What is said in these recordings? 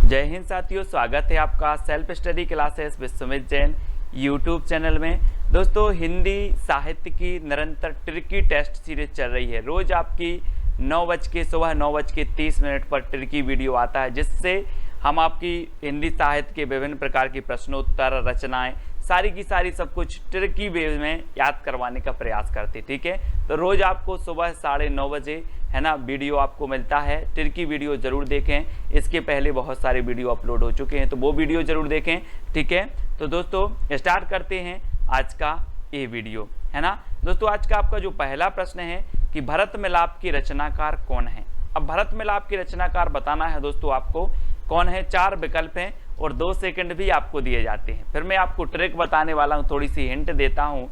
जय हिंद साथियों, स्वागत है आपका self study classes with Sumit Jain YouTube channel में। दोस्तों, हिंदी साहित्य की निरंतर ट्रिकी टेस्ट सीरीज चल रही है। रोज आपकी सुबह 9:30 पर ट्रिकी वीडियो आता है, जिससे हम आपकी हिंदी साहित्य के विभिन्न प्रकार की प्रश्नोत्तर, रचनाएं, सारी की सारी सब कुछ ट्रिकी वे में याद करवाने का प्रयास करते। ठीक है, तो रोज आपको सुबह 9:30 बजे है ना वीडियो आपको मिलता है। ट्रिकी वीडियो जरूर देखें। इसके पहले बहुत सारे वीडियो अपलोड हो चुके हैं, तो वो वीडियो जरूर देखें। ठीक है, तो दोस्तों स्टार्ट करते हैं आज का ये वीडियो, है ना। दोस्तों, आज का आपका जो पहला प्रश्न है कि भरत मिलाप की रचनाकार कौन है। अब भरत मिलाप की रचनाकार बताना है दोस्तों आपको कौन है। 4 विकल्प हैं और 2 सेकंड भी आपको दिए जाते हैं। फिर मैं आपको ट्रिक बताने वाला हूँ, थोड़ी सी हिंट देता हूँ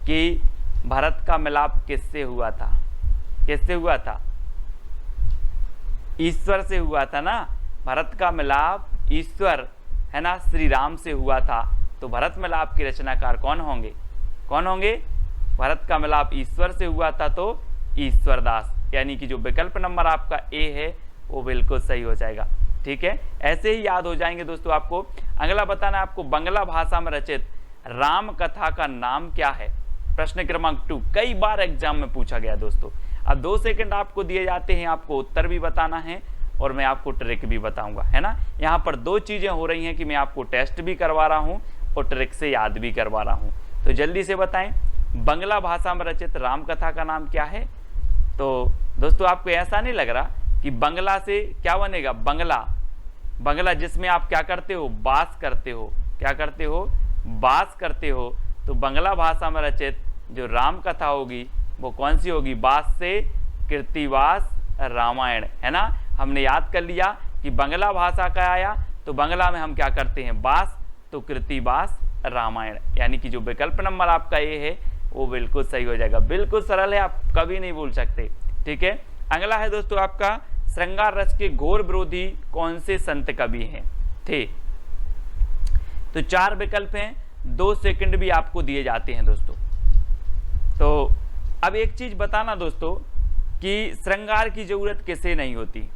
कि भरत का मिलाप किससे हुआ था। किससे हुआ था? ईश्वर से हुआ था ना। भरत का मिलाप ईश्वर, है ना, श्री राम से हुआ था। तो भरत मिलाप के रचनाकार कौन होंगे? कौन होंगे? भरत का मिलाप ईश्वर से हुआ था तो ईश्वर दास, यानी कि जो विकल्प नंबर आपका ए है वो बिल्कुल सही हो जाएगा। ठीक है, ऐसे ही याद हो जाएंगे दोस्तों। आपको अगला बताना है, आपको बंगला भाषा में रचित राम कथा का नाम क्या है। प्रश्न क्रमांक 2 कई बार एग्जाम में पूछा गया दोस्तों। अब 2 सेकंड आपको दिए जाते हैं, आपको उत्तर भी बताना है और मैं आपको ट्रिक भी बताऊंगा, है ना। यहाँ पर 2 चीजें हो रही हैं कि मैं आपको टेस्ट भी करवा रहा हूँ और ट्रिक से याद भी करवा रहा हूँ। तो जल्दी से बताएं, बंगला भाषा में रचित राम कथा का नाम क्या है। तो दोस्तों, आपको ऐसा नहीं लग रहा कि बंगला से क्या बनेगा? बंगला, बंगला जिसमें आप क्या करते हो? वास करते हो। क्या करते हो? वास करते हो। तो बंगला भाषा में रचित जो राम कथा होगी वो कौन सी होगी? वास से कृतिवास रामायण, है ना। हमने याद कर लिया कि बंगला भाषा का आया तो बंगला में हम क्या करते हैं? वास, तो कृतिवास रामायण, यानी कि जो विकल्प नंबर आपका ये है वो बिल्कुल सही हो जाएगा। बिल्कुल सरल है, आप कभी नहीं भूल सकते। ठीक है, अगला है दोस्तों आपका श्रृंगार रस के घोर विरोधी कौन से संत कवि हैं थे। तो 4 विकल्प हैं, 2 सेकंड भी आपको दिए जाते हैं दोस्तों। तो अब एक चीज बताना दोस्तों कि श्रृंगार की जरूरत किसे नहीं होती।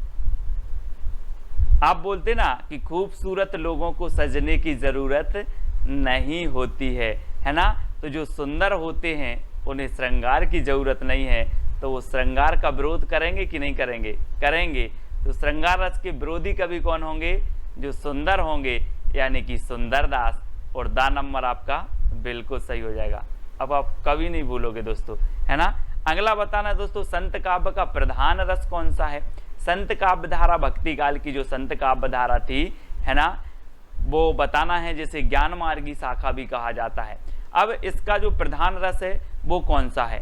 आप बोलते ना कि खूबसूरत लोगों को सजने की जरूरत नहीं होती है ना। तो जो सुंदर होते हैं उन्हें श्रृंगार की जरूरत नहीं है, तो वो श्रृंगार का विरोध करेंगे कि नहीं करेंगे? करेंगे। तो श्रृंगार रस के विरोधी कवि कौन होंगे? जो सुंदर होंगे, यानी कि सुंदर दास। और दा नंबर आपका बिल्कुल सही हो जाएगा। अब आप कभी नहीं भूलोगे दोस्तों, है ना। अगला बताना दोस्तों, संत काव्य का प्रधान रस कौन सा है। संत काव्य धारा भक्ति काल की जो संत काव्य धारा थी, है ना, वो बताना है, जिसे ज्ञान मार्गी शाखा भी कहा जाता है। अब इसका जो प्रधान रस है वो कौन सा है।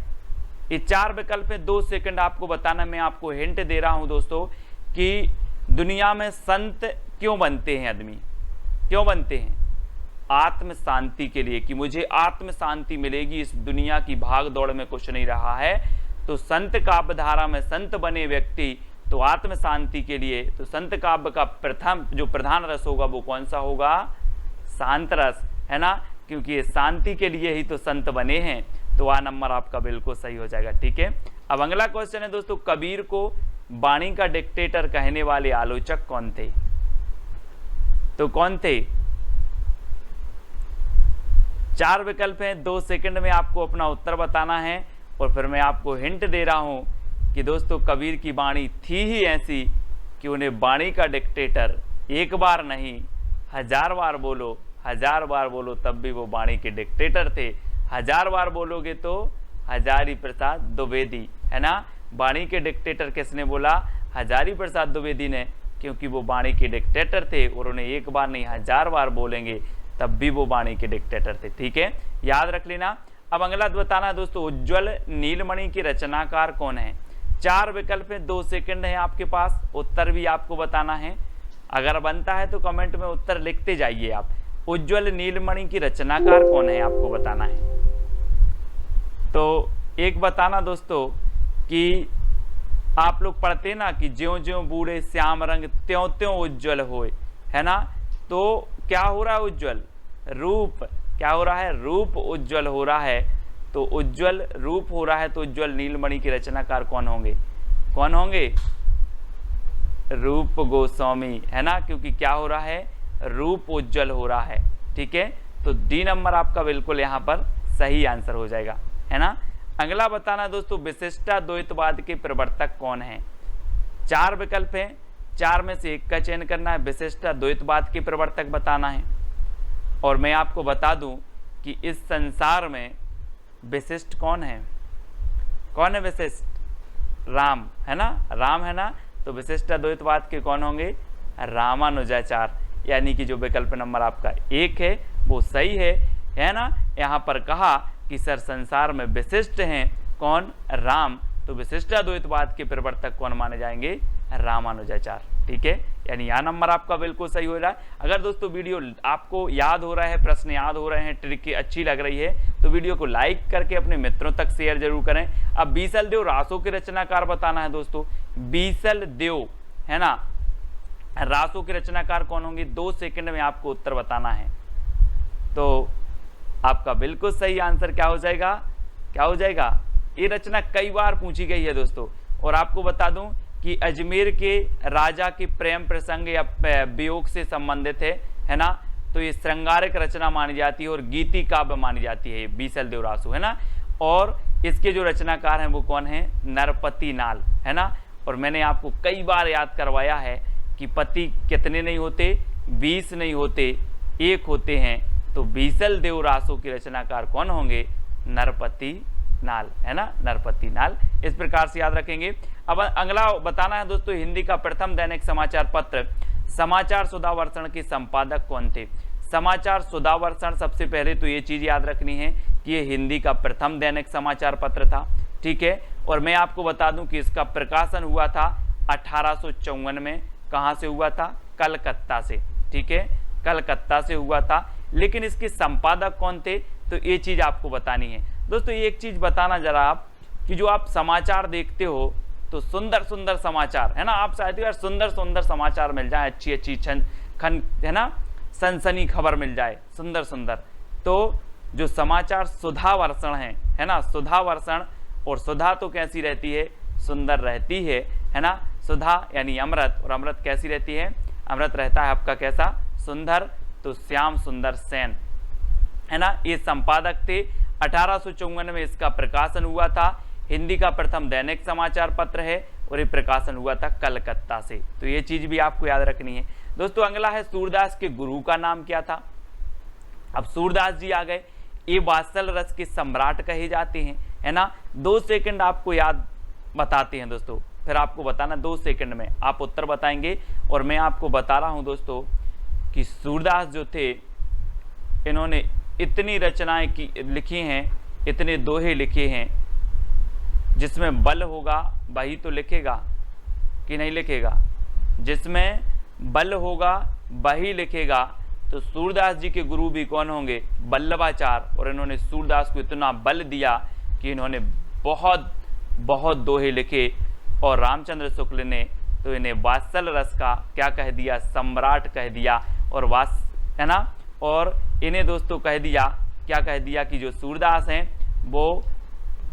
ये 4 विकल्प है, 2 सेकंड आपको बताना। मैं आपको हिंट दे रहा हूं दोस्तों कि दुनिया में संत क्यों बनते हैं आदमी? क्यों बनते हैं? आत्म शांति के लिए, कि मुझे आत्म शांति मिलेगी, इस दुनिया की भाग दौड़ में कुछ नहीं रहा है। तो संत काव्य धारा में संत बने व्यक्ति तो आत्म शांति के लिए। तो संत काव्य का प्रथम जो प्रधान रस होगा वो कौन सा होगा? शांत रस, है ना, क्योंकि ये शांति के लिए ही तो संत बने हैं। तो आ नंबर आपका बिल्कुल सही हो जाएगा। ठीक है, अब अगला क्वेश्चन है दोस्तों, कबीर को वाणी का डिक्टेटर कहने वाले आलोचक कौन थे। तो कौन थे? 4 विकल्प हैं, 2 सेकंड में आपको अपना उत्तर बताना है। और फिर मैं आपको हिंट दे रहा हूं कि दोस्तों कबीर की वाणी थी ही ऐसी कि उन्हें वाणी का डिक्टेटर एक बार नहीं 1000 बार बोलो, 1000 बार बोलो तब भी वो वाणी के डिक्टेटर थे। 1000 बार बोलोगे तो हजारी प्रसाद द्विवेदी, है ना। वाणी के डिक्टेटर किसने बोला? हजारी प्रसाद द्विवेदी ने, क्योंकि वो वाणी के डिक्टेटर थे और उन्हें एक बार नहीं 1000 बार बोलेंगे तब भी वो वाणी के डिक्टेटर थे। ठीक है, याद रख लेना। अब अगला बताना दोस्तों, उज्ज्वल नीलमणि के रचनाकार कौन है। 4 विकल्प है, 2 सेकंड है आपके पास, उत्तर भी आपको बताना है। अगर बनता है तो कमेंट में उत्तर लिखते जाइए आप। उज्ज्वल नीलमणि की रचनाकार कौन है आपको बताना है। तो एक बताना दोस्तों कि आप लोग पढ़ते ना कि ज्यों ज्यों बूढ़े श्याम रंग त्यों त्यों उज्ज्वल होए, है ना। तो क्या हो रहा है? उज्ज्वल रूप। क्या हो रहा है? रूप उज्ज्वल हो रहा है। तो उज्ज्वल रूप हो रहा है, तो उज्ज्वल नीलमणि के रचनाकार कौन होंगे? कौन होंगे? रूप गोस्वामी, है ना, क्योंकि क्या हो रहा है, रूप उज्जवल हो रहा है। ठीक है, तो डी नंबर आपका बिल्कुल यहाँ पर सही आंसर हो जाएगा, है ना। अगला बताना दोस्तों, विशिष्टाद्वैतवाद के प्रवर्तक कौन है। 4 विकल्प हैं, 4 में से एक का चयन करना है, विशिष्टाद्वैतवाद के प्रवर्तक बताना है। और मैं आपको बता दूं कि इस संसार में विशिष्ट कौन है, कौन है विशिष्ट, राम, है ना, राम, है ना। तो विशिष्टाद्वैतवाद के कौन होंगे, रामानुजाचार्य, यानी कि जो विकल्प नंबर आपका 1 है वो सही है ना। यहाँ पर कहा कि सर संसार में विशिष्ट हैं कौन, राम, तो विशिष्टाद्वैतवाद के प्रवर्तक कौन माने जाएंगे, रामानुजाचार्य। ठीक है, यानी यह नंबर आपका बिल्कुल सही हो रहा है। अगर दोस्तों वीडियो आपको याद हो रहा है, प्रश्न याद हो रहे हैं, ट्रिक अच्छी लग रही है, तो वीडियो को लाइक करके अपने मित्रों तक शेयर जरूर करें। अब बीसल देव रासों के रचनाकार बताना है दोस्तों, बीसल देव, है ना, रासों के रचनाकार कौन होंगे, 2 सेकंड में आपको उत्तर बताना है। तो आपका बिल्कुल सही आंसर क्या हो जाएगा, क्या हो जाएगा, ये रचना कई बार पूछी गई है दोस्तों। और आपको बता दूं कि अजमेर के राजा के प्रेम प्रसंग या वियोग से संबंधित है ना। तो ये श्रृंगारिक रचना मानी जाती है और गीति काव्य मानी जाती है, बीसल देव रासो, है ना। और इसके जो रचनाकार हैं वो कौन है, नरपति नाल, है ना। और मैंने आपको कई बार याद करवाया है कि पति कितने नहीं होते, 20 नहीं होते, 1 होते हैं। तो बीसल देव रासो के रचनाकार कौन होंगे, नरपति नाल, है ना, नरपति नाल। इस प्रकार से याद रखेंगे। अब अगला बताना है दोस्तों, हिंदी का प्रथम दैनिक समाचार पत्र समाचार सुधावर्षण के संपादक कौन थे। समाचार सुधावर्षण, सबसे पहले तो ये चीज याद रखनी है कि ये हिंदी का प्रथम दैनिक समाचार पत्र था। ठीक है, और मैं आपको बता दूं कि इसका प्रकाशन हुआ था 1854 में। कहाँ से हुआ था, कलकत्ता से। ठीक है, कलकत्ता से हुआ था। लेकिन इसके संपादक कौन थे, तो ये चीज आपको बतानी है दोस्तों। एक चीज बताना जरा आप, कि जो आप समाचार देखते हो तो सुंदर सुंदर समाचार, है ना, आप चाहते हो यार सुंदर सुंदर समाचार मिल जाए, अच्छी अच्छी है ना, सनसनी खबर मिल जाए, सुंदर सुंदर। तो जो समाचार सुधावर्षण है ना, सुधावर्षण, और सुधा तो कैसी रहती है, सुंदर रहती है ना। सुधा यानी अमृत, और अमृत कैसी रहती है, अमृत रहता है आपका कैसा, सुंदर। तो श्याम सुंदर सेन, है ना, ये संपादक थे। 1854 में इसका प्रकाशन हुआ था। हिंदी का प्रथम दैनिक समाचार पत्र है और ये प्रकाशन हुआ था कलकत्ता से। तो ये चीज भी आपको याद रखनी है दोस्तों। अगला है, सूरदास के गुरु का नाम क्या था। अब सूरदास जी आ गए, ये वात्सल रस के सम्राट कहे जाते हैं, है ना। 2 सेकंड आपको याद बताते हैं दोस्तों, फिर आपको बताना 2 सेकंड में आप उत्तर बताएंगे। और मैं आपको बता रहा हूं दोस्तों कि सूरदास जो थे, इन्होंने इतनी रचनाएं लिखी हैं, इतने दोहे लिखे हैं, जिसमें बल होगा वही तो लिखेगा कि नहीं लिखेगा, जिसमें बल होगा वही लिखेगा। तो सूरदास जी के गुरु भी कौन होंगे, वल्लभाचार्य। और इन्होंने सूरदास को इतना बल दिया कि इन्होंने बहुत बहुत दोहे लिखे। और रामचंद्र शुक्ल ने तो इन्हें वात्सल रस का क्या कह दिया, सम्राट कह दिया। और है ना, और इन्हें दोस्तों कह दिया, क्या कह दिया कि जो सूरदास हैं वो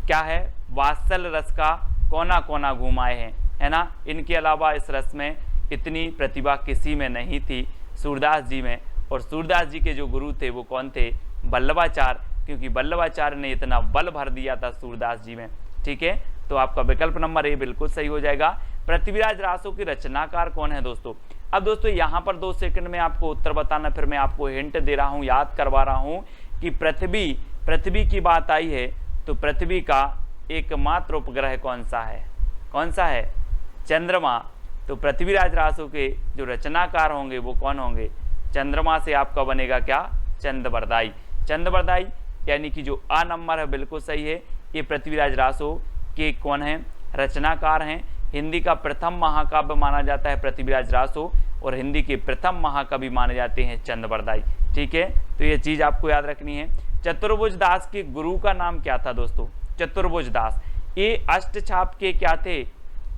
क्या है, वात्सल रस का कोना कोना घुमाए हैं, है ना। इनके अलावा इस रस में इतनी प्रतिभा किसी में नहीं थी, सूरदास जी में। और सूरदास जी के जो गुरु थे वो कौन थे, वल्लभाचार्य, क्योंकि वल्लभाचार्य ने इतना बल भर दिया था सूरदास जी में। ठीक है, तो आपका विकल्प नंबर ए बिल्कुल सही हो जाएगा। पृथ्वीराज रासो की रचनाकार कौन है दोस्तों। अब दोस्तों यहाँ पर 2 सेकंड में आपको उत्तर बताना, फिर मैं आपको हिंट दे रहा हूँ, याद करवा रहा हूँ कि पृथ्वी की बात आई है तो पृथ्वी का एकमात्र उपग्रह कौन सा है, कौन सा है, चंद्रमा। तो पृथ्वीराज रासो के जो रचनाकार होंगे वो कौन होंगे, चंद्रमा से आपका बनेगा क्या, चंद्रबरदाई। चंद्रबरदाई यानी कि जो आ नंबर है बिल्कुल सही है। ये पृथ्वीराज रासो के कौन है, रचनाकार हैं। हिंदी का प्रथम महाकाव्य माना जाता है पृथ्वीराज रासो, और हिंदी के प्रथम महाकवि माने जाते हैं चंद्रबरदाई। ठीक है, तो ये चीज आपको याद रखनी है। चतुर्भुज दास के गुरु का नाम क्या था दोस्तों, चतुर्भुज दास। ये अष्टछाप के क्या थे,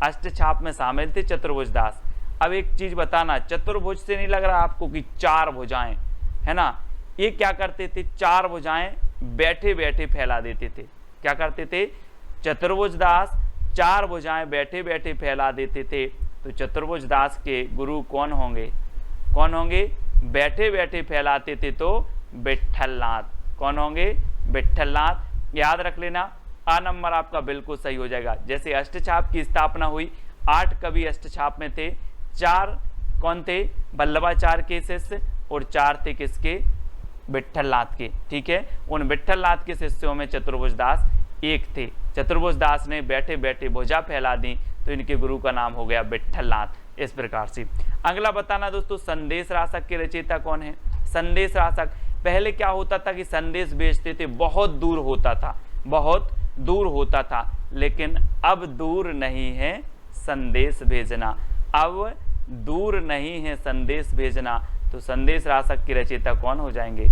अष्टछाप में शामिल थे चतुर्भुज दास। अब एक चीज बताना, चतुर्भुज से नहीं लग रहा आपको कि 4 भुजाएं, है ना। ये क्या करते थे, 4 भुजाएं बैठे बैठे फैला देते थे। क्या करते थे, चतुर्भुज दास 4 भुजाएं बैठे बैठे फैला देते थे। तो चतुर्भुज दास के गुरु कौन होंगे? कौन होंगे? बैठे बैठे फैलाते थे तो विट्ठलनाथ। कौन होंगे? विट्ठलनाथ। याद रख लेना, आ नंबर आपका बिल्कुल सही हो जाएगा। जैसे अष्टछाप की स्थापना हुई, 8 कवि अष्टछाप में थे, 4 कौन थे? वल्लभाचार्य के शिष्य, और 4 थे किसके? विट्ठलनाथ के। ठीक है, उन विट्ठलनाथ के शिष्यों में चतुर्भुज दास एक थे। चतुर्भुज दास ने बैठे बैठे भुजा फैला दी, तो इनके गुरु का नाम हो गया विट्ठलनाथ। इस प्रकार से अगला बताना दोस्तों, संदेश रासक के रचयिता कौन है? संदेश रासक, पहले क्या होता था कि संदेश भेजते थे, बहुत दूर होता था, बहुत दूर होता था, लेकिन अब दूर नहीं है संदेश भेजना, अब दूर नहीं है संदेश भेजना। तो संदेश रासक के रचयिता कौन हो जाएंगे?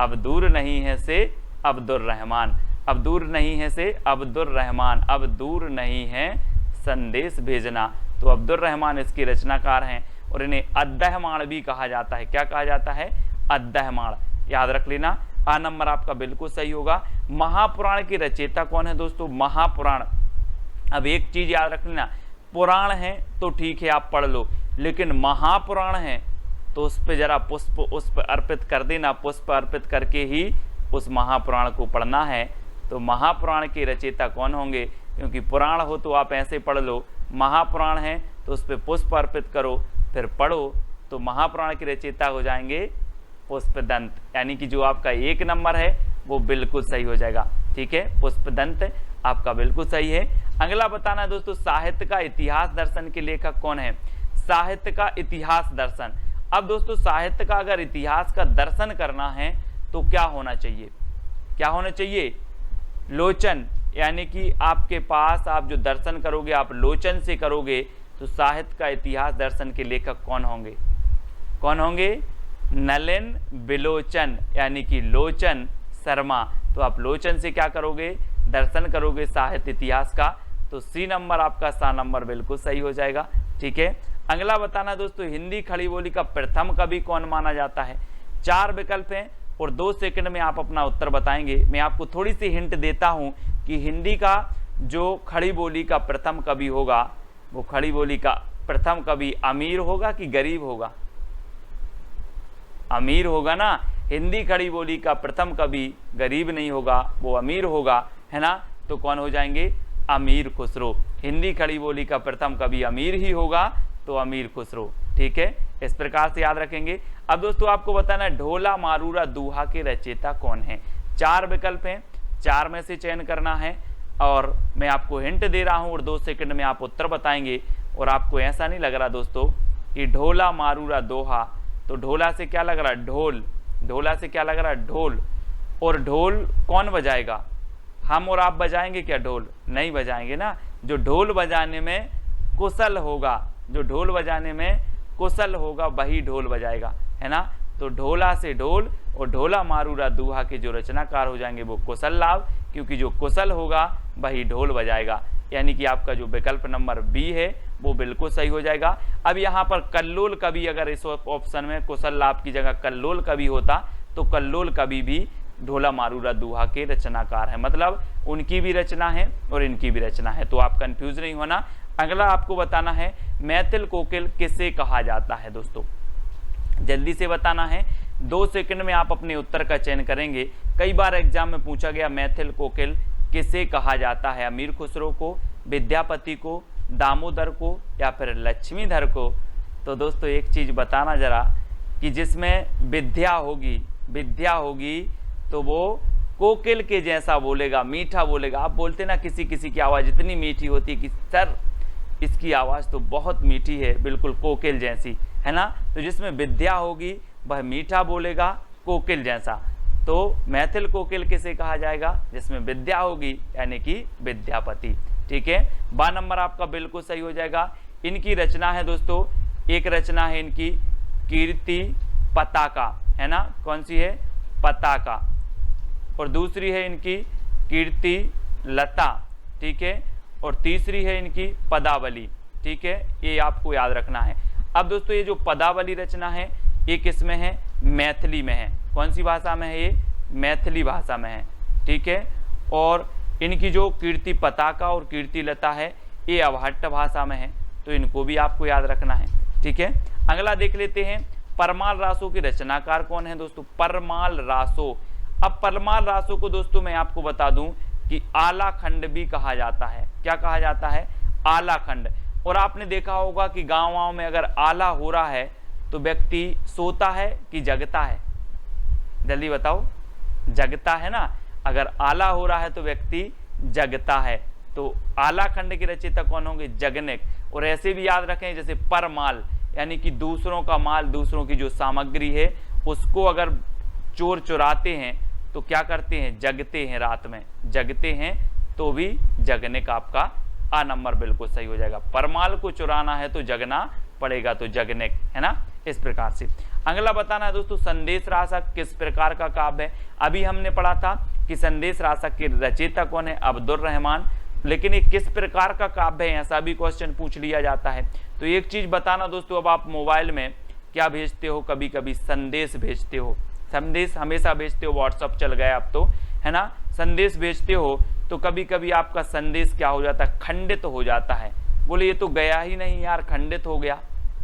अब दूर नहीं है से अब्दुर रहमान, अब दूर नहीं है से अब्दुर रहमान, अब दूर नहीं है संदेश भेजना। तो अब्दुर रहमान इसके रचनाकार हैं, और इन्हें अद्दहमाण भी कहा जाता है। क्या कहा जाता है? अद्दहमाण। याद रख लेना, आ नंबर आपका बिल्कुल सही होगा। महापुराण की रचयिता कौन है दोस्तों? महापुराण, अब एक चीज याद रख लेना, पुराण है तो ठीक है आप पढ़ लो, लेकिन महापुराण है तो उस पर जरा पुष्प उस पर अर्पित कर देना, पुष्प अर्पित करके ही उस महापुराण को पढ़ना है। तो महापुराण के रचयिता कौन होंगे? क्योंकि पुराण हो तो आप ऐसे पढ़ लो, महापुराण है तो उस पर पुष्प अर्पित करो फिर पढ़ो। तो महापुराण के रचयिता हो जाएंगे पुष्पदंत, यानी कि जो आपका 1 नंबर है वो बिल्कुल सही हो जाएगा। ठीक है, पुष्पदंत आपका बिल्कुल सही है। अगला बताना दोस्तों, साहित्य का इतिहास दर्शन के लेखक कौन है? साहित्य का इतिहास दर्शन, अब दोस्तों साहित्य का अगर इतिहास का दर्शन करना है तो क्या होना चाहिए? क्या होना चाहिए? लोचन, यानी कि आपके पास आप जो दर्शन करोगे आप लोचन से करोगे, तो साहित्य का इतिहास दर्शन के लेखक कौन होंगे? कौन होंगे? नलिन बिलोचन, यानी कि लोचन शर्मा। तो आप लोचन से क्या करोगे? दर्शन करोगे साहित्य इतिहास का। तो सी नंबर आपका सा नंबर बिल्कुल सही हो जाएगा। ठीक है, अगला बताना दोस्तों, हिंदी खड़ी बोली का प्रथम कवि कौन माना जाता है? 4 विकल्प हैं और 2 सेकंड में आप अपना उत्तर बताएंगे। मैं आपको थोड़ी सी हिंट देता हूं कि हिंदी का जो खड़ी बोली का प्रथम कवि होगा, वो खड़ी बोली का प्रथम कवि अमीर होगा कि गरीब होगा? अमीर होगा ना। हिंदी खड़ी बोली का प्रथम कवि गरीब नहीं होगा, वो अमीर होगा, है ना। तो कौन हो जाएंगे? अमीर खुसरो। हिंदी खड़ी बोली का प्रथम कवि अमीर ही होगा, तो अमीर खुसरो। ठीक है, इस प्रकार से याद रखेंगे। अब दोस्तों आपको बताना है ढोला मारूरा दोहा के रचयिता कौन है? 4 विकल्प हैं, 4 में से चयन करना है, और मैं आपको हिंट दे रहा हूं और 2 सेकंड में आप उत्तर बताएंगे। और आपको ऐसा नहीं लग रहा दोस्तों कि ढोला मारूरा दोहा, तो ढोला से क्या लग रहा है? ढोल। ढोला से क्या लग रहा है? ढोल। और ढोल कौन बजाएगा? हम और आप बजाएंगे क्या ढोल? नहीं बजाएंगे ना। जो ढोल बजाने में कुशल होगा, जो ढोल बजाने में कुशल होगा वही ढोल बजाएगा, है ना। तो ढोला से ढोल और ढोला मारूरा दोहा के जो रचनाकार हो जाएंगे वो कुशल लाभ, क्योंकि जो कुशल होगा वही ढोल बजाएगा। यानी कि आपका जो विकल्प नंबर बी है वो बिल्कुल सही हो जाएगा। अब यहाँ पर कल्लोल कवि, अगर इस ऑप्शन में कुशल लाभ की जगह कल्लोल कवि होता तो कल्लोल कवि भी ढोला मारूरा दोहा के रचनाकार है, मतलब उनकी भी रचना है और इनकी भी रचना है। तो आप कंफ्यूज नहीं होना। अगला आपको बताना है मैथिल कोकिल किसे कहा जाता है दोस्तों? जल्दी से बताना है, 2 सेकंड में आप अपने उत्तर का चयन करेंगे। कई बार एग्जाम में पूछा गया मैथिल कोकिल किसे कहा जाता है? अमीर खुसरो को, विद्यापति को, दामोदर को, या फिर लक्ष्मीधर को? तो दोस्तों एक चीज बताना जरा कि जिसमें विद्या होगी तो वो कोकिल के जैसा बोलेगा, मीठा बोलेगा। आप बोलते ना किसी किसी की आवाज़ इतनी मीठी होती है कि सर इसकी आवाज़ तो बहुत मीठी है, बिल्कुल कोकिल जैसी, है ना। तो जिसमें विद्या होगी वह मीठा बोलेगा कोकिल जैसा। तो मैथिल कोकिल किसे कहा जाएगा? जिसमें विद्या होगी, यानी कि विद्यापति। ठीक है, 12 नंबर आपका बिल्कुल सही हो जाएगा। इनकी रचना है दोस्तों, एक रचना है इनकी कीर्ति पताका, है ना। कौन सी है? पताका। और दूसरी है इनकी कीर्ति लता, ठीक है। और तीसरी है इनकी पदावली, ठीक है। ये आपको याद रखना है। अब दोस्तों ये जो पदावली रचना है ये किस में है? मैथिली में है। कौन सी भाषा में है? ये मैथिली भाषा में है, ठीक है। और इनकी जो कीर्ति पताका और कीर्ति लता है ये अवहट्ट भाषा में है, तो इनको भी आपको याद रखना है। ठीक है, अगला देख लेते हैं, परमाल रासों के रचनाकार कौन है दोस्तों? परमाल रासो। अब परमाल रासो को दोस्तों मैं आपको बता दूं कि आला खंड भी कहा जाता है। क्या कहा जाता है? आला खंड। और आपने देखा होगा कि गाँव में अगर आला हो रहा है तो व्यक्ति सोता है कि जगता है? जल्दी बताओ, जगता है ना। अगर आला हो रहा है तो व्यक्ति जगता है। तो आला खंड के रचयिता कौन होंगे? जगनेक। और ऐसे भी याद रखें जैसे परमाल, यानी कि दूसरों का माल, दूसरों की जो सामग्री है उसको अगर चोर चुराते हैं तो क्या करते हैं? जगते हैं, रात में जगते हैं, तो भी जगने का आपका आ नंबर बिल्कुल सही हो जाएगा। परमाल को चुराना है तो जगना पड़ेगा, तो जगने, है ना। इस प्रकार से अगला बताना है दोस्तों, संदेश रासक किस प्रकार का काव्य है? अभी हमने पढ़ा था कि संदेश रासक के रचयिता कौन है? अब्दुल रहमान। लेकिन ये किस प्रकार का काव्य है, ऐसा भी क्वेश्चन पूछ लिया जाता है। तो एक चीज बताना दोस्तों, अब आप मोबाइल में क्या भेजते हो? कभी कभी संदेश भेजते हो, संदेश हमेशा भेजते हो, व्हाट्सअप चल गया अब तो, है ना। संदेश भेजते हो तो कभी कभी आपका संदेश क्या हो जाता है? खंडित हो जाता है। बोले ये तो गया ही नहीं यार, खंडित हो गया।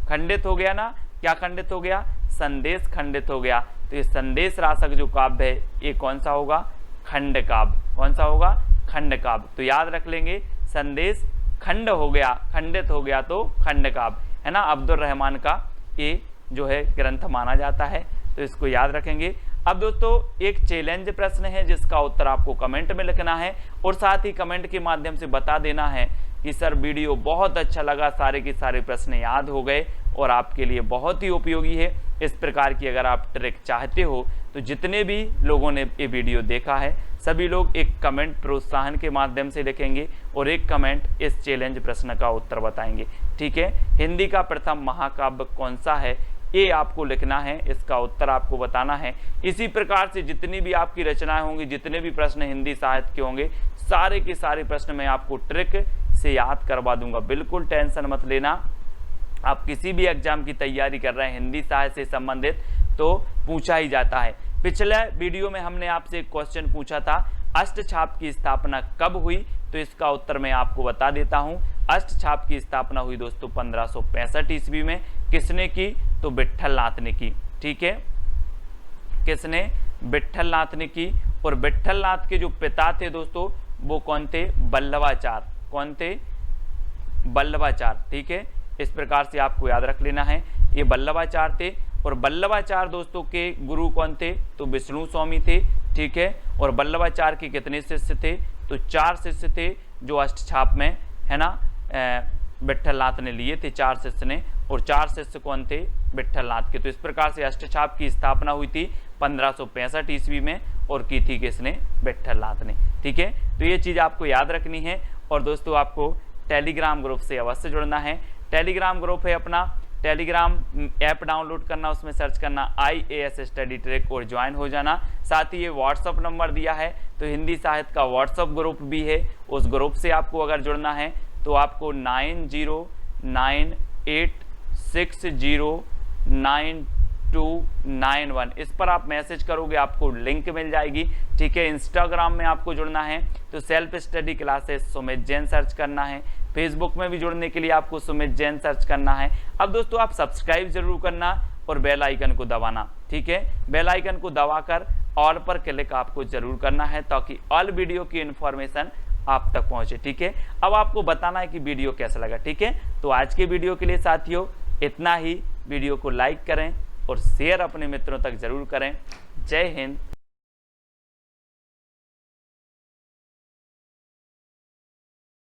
खंडित हो गया ना, क्या खंडित हो गया? संदेश खंडित हो गया। तो ये संदेश रासक जो काव्य है ये कौन सा होगा? खंड काव्य। कौन सा होगा? खंड काव्य। तो याद रख लेंगे, संदेश खंड हो गया, खंडित हो गया तो खंड काव्य, है ना। अब्दुल रहमान का ये जो है ग्रंथ माना जाता है, तो इसको याद रखेंगे। अब दोस्तों एक चैलेंज प्रश्न है जिसका उत्तर आपको कमेंट में लिखना है और साथ ही कमेंट के माध्यम से बता देना है कि सर वीडियो बहुत अच्छा लगा, सारे के सारे प्रश्न याद हो गए और आपके लिए बहुत ही उपयोगी है। इस प्रकार की अगर आप ट्रिक चाहते हो तो जितने भी लोगों ने ये वीडियो देखा है सभी लोग एक कमेंट प्रोत्साहन के माध्यम से लिखेंगे और एक कमेंट इस चैलेंज प्रश्न का उत्तर बताएंगे। ठीक है, हिंदी का प्रथम महाकाव्य कौन सा है ये आपको लिखना है, इसका उत्तर आपको बताना है। इसी प्रकार से जितनी भी आपकी रचनाएं होंगी, जितने भी प्रश्न हिंदी साहित्य के होंगे, सारे के सारे प्रश्न मैं आपको ट्रिक से याद करवा दूंगा। बिल्कुल टेंशन मत लेना। आप किसी भी एग्जाम की तैयारी कर रहे हैं हिंदी साहित्य से संबंधित तो पूछा ही जाता है। पिछले वीडियो में हमने आपसे एक क्वेश्चन पूछा था, अष्टछाप की स्थापना कब हुई? तो इसका उत्तर मैं आपको बता देता हूं। अष्टछाप की स्थापना हुई दोस्तों 1565 ईस्वी में। किसने की? तो विट्ठल नाथ ने की। ठीक है, किसने? विट्ठल नाथ ने की। और विट्ठल नाथ के जो पिता थे दोस्तों वो कौन थे? बल्लभाचार। कौन थे? बल्लभाचार। ठीक है, इस प्रकार से आपको याद रख लेना है, ये बल्लभाचार थे। और बल्लभाचार दोस्तों के गुरु कौन थे? तो विष्णु स्वामी थे। ठीक है, और बल्लभाचार के कितने शिष्य थे? तो 4 शिष्य थे जो अष्टछाप में, है ना, विट्ठल नाथ ने लिए थे 4 शिष्य ने। और 4 शिष्य कौन थे? विट्ठल नाथ के। तो इस प्रकार से अष्टछाप की स्थापना हुई थी 1565 ईस्वी में और की थी किसने? विट्ठल नाथ ने। ठीक है, तो ये चीज़ आपको याद रखनी है। और दोस्तों आपको टेलीग्राम ग्रुप से अवश्य जुड़ना है। टेलीग्राम ग्रुप है अपना, टेलीग्राम ऐप डाउनलोड करना, उसमें सर्च करना IAS स्टडी ट्रैक और ज्वाइन हो जाना। साथ ही ये व्हाट्सअप नंबर दिया है तो हिंदी साहित्य का व्हाट्सअप ग्रुप भी है, उस ग्रुप से आपको अगर जुड़ना है तो आपको 9098609291 इस पर आप मैसेज करोगे, आपको लिंक मिल जाएगी। ठीक है, इंस्टाग्राम में आपको जुड़ना है तो self study classes Sumit Jain search करना है। फेसबुक में भी जुड़ने के लिए आपको सुमित जैन सर्च करना है। अब दोस्तों आप सब्सक्राइब जरूर करना और बेल आइकन को दबाना। ठीक है, बेल आइकन को दबाकर ऑल पर क्लिक आपको जरूर करना है ताकि ऑल वीडियो की इन्फॉर्मेशन आप तक पहुंचे। ठीक है, अब आपको बताना है कि वीडियो कैसा लगा। ठीक है, तो आज के वीडियो के लिए साथियों इतना ही। वीडियो को लाइक करें और शेयर अपने मित्रों तक जरूर करें। जय हिंद,